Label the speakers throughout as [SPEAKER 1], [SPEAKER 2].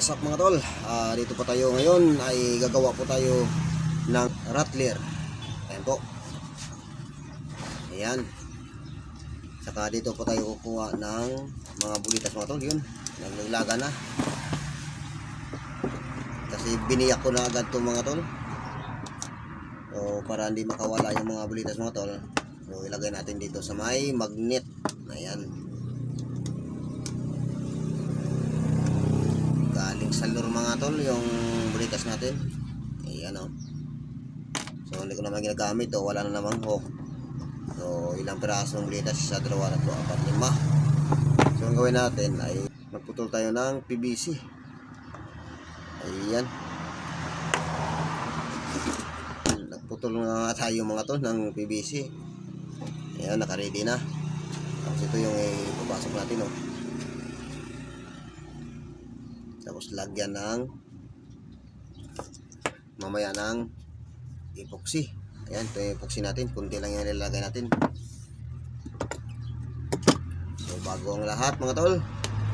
[SPEAKER 1] What's up mga tol? Dito po tayo ngayon ay gagawa po tayo ng rattler. Ayan po. Ayan. Saka dito po tayo kukuha ng mga bulitas mga tol. Yun, naglaga na. Kasi biniyak ko na agad itong mga tol. So para hindi makawala yung mga bulitas mga tol, so ilagay natin dito sa may magnet. Ayan. Galing sa lure mga tol yung bulitas natin. Ayan o. So hindi ko naman ginagamit o wala na namang hook. So ilang piraso ng bulitas, isa, dalawa, tatlo, apat, lima. So ang gawin natin ay magputol tayo ng PVC. Ayan. Nagputol na tayo mga tol ng PVC. Ayan, naka-ready na. Tapos ito yung ipapasok natin o. Tapos lagyan ng mamaya ng epoxy. Ayan, ito yung epoxy natin. Kunti lang yung nilalagay natin. So bago ang lahat mga tol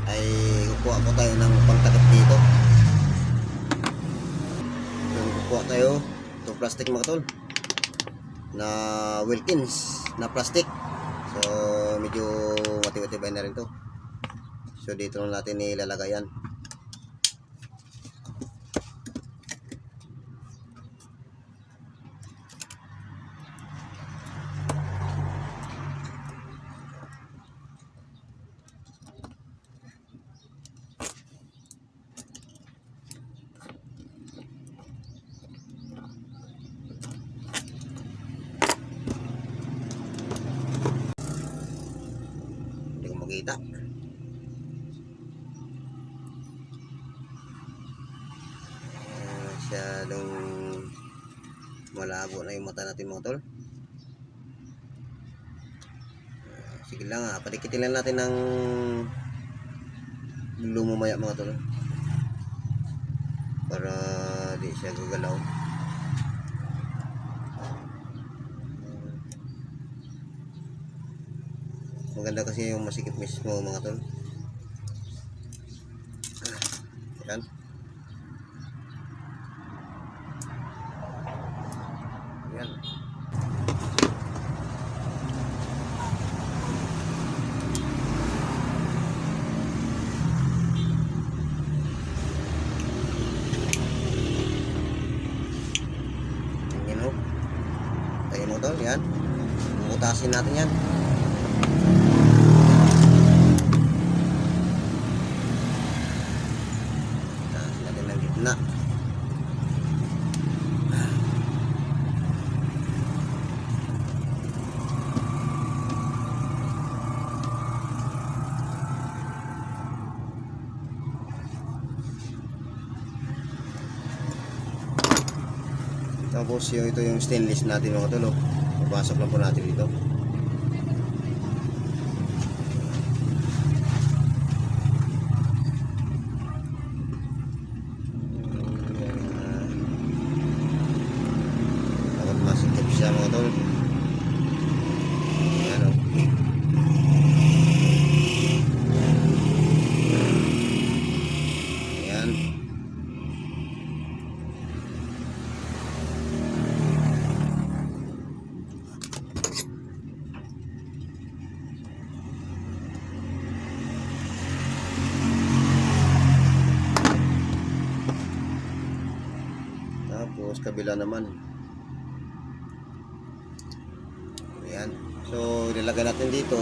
[SPEAKER 1] ay kukuha po tayo ng pangtakip dito. So kukuha tayo itong plastic mga tol na Wilkins na plastic. So medyo matibay na rin to. So dito lang natin ilalagay yan. Kita masyadong malabo na yung mata natin mga tol. Sige lang padikitin lang natin ng lumumaya mga tol para di siya gagalaw. Maganda kasi yung masikip mismo mga tol. Ayan. Ayan. Ayan o. Tayo mga tol. Ayan. Bubutasin natin yan. Na. Tapos ito yung stainless natin mga tol. Papasok lang po natin dito. Masikip siya mga tol. Ayan o. Ayan. Tapos kabila naman. Ayan. So ilalagay natin dito.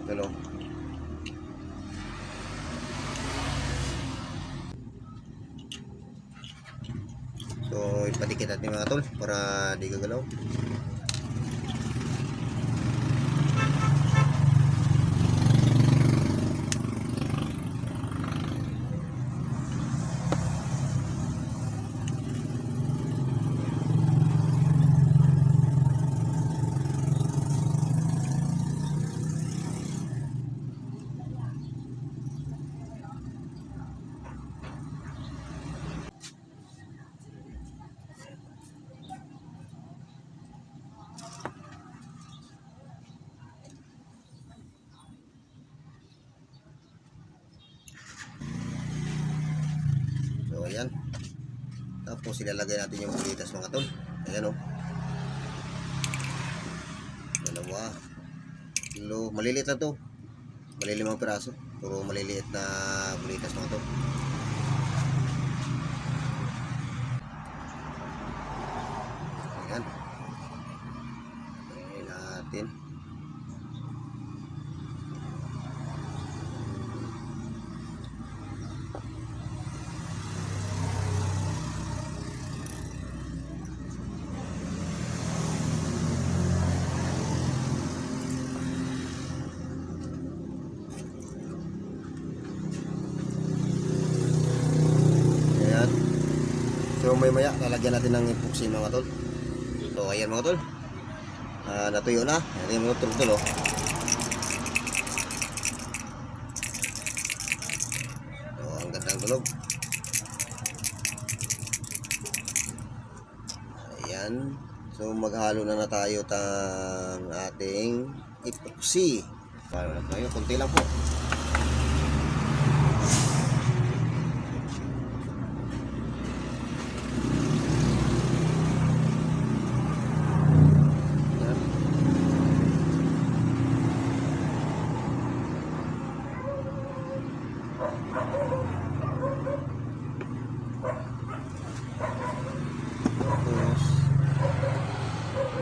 [SPEAKER 1] Ito lo. So ipadikit natin mga tol para di gagalaw. Tapos ilalagay natin yung bulitas mga tol. Ayan o. Dalawa. Maliliit na to. Malilimang piraso. Puro maliliit na bulitas mga tol. Ayan. Ayan natin. So maya lalagyan natin ng epoxy mga tol. So ayan mga tol, natuyo na. Ayan yung mga tol oh. So ang gandang tulog. Ayan. So maghalo na tayo ng ating epoxy. Paano na tayo? Kunti lang po.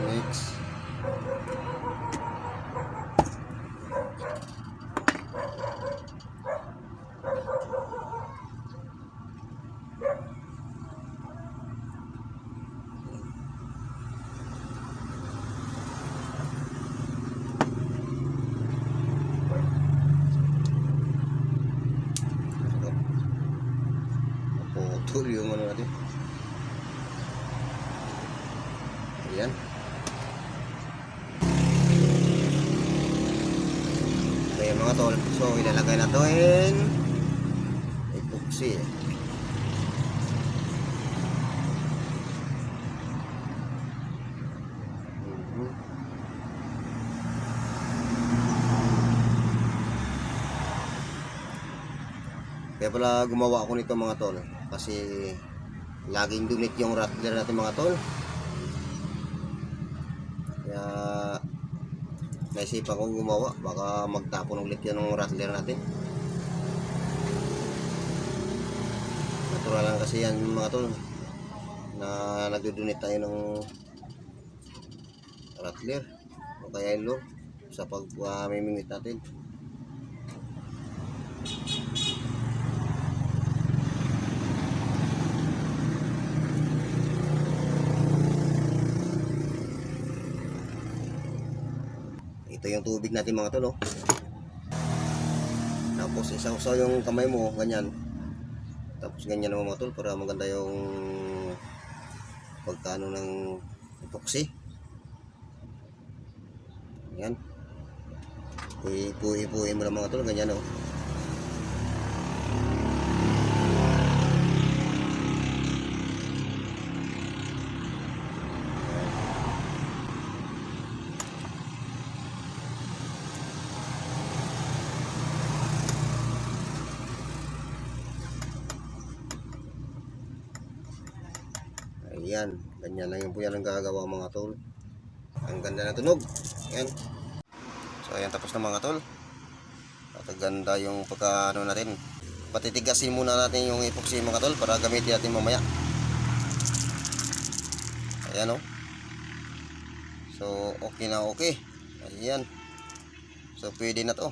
[SPEAKER 1] Next. Putol yung ano natin. Ayan. Ayan mga tol. So ilalagay na to in epoxy. Kaya pala gumawa ako nito mga tol, kasi laging dunit yung rattler natin mga tol. Kaya naisipan kong gumawa, baka magtapon ulit yan ng rattler natin. Natural lang kasi yan mga tol, na nagdudunit tayo ng rattler o kaya ilo sa pagmimingit natin. Ito yung tubig natin mga tol oh. Tapos isaw-saw yung kamay mo, ganyan. Tapos ganyan naman mga tol para maganda yung pagkano ng epoxy. Yan. Puhi-puhi mo lang mga tol, ganyan oh. Ayan, ganyan lang yung po yan ang gagawa mga tol. Ang ganda na tunog. Ayan. So ayan, tapos na mga tol. At ang ganda yung pagkaano natin. Patitigasin muna natin yung epoxy mga tol para gamitin natin mamaya. Ayan o. So okay na okay. Ayan. So pwede na to.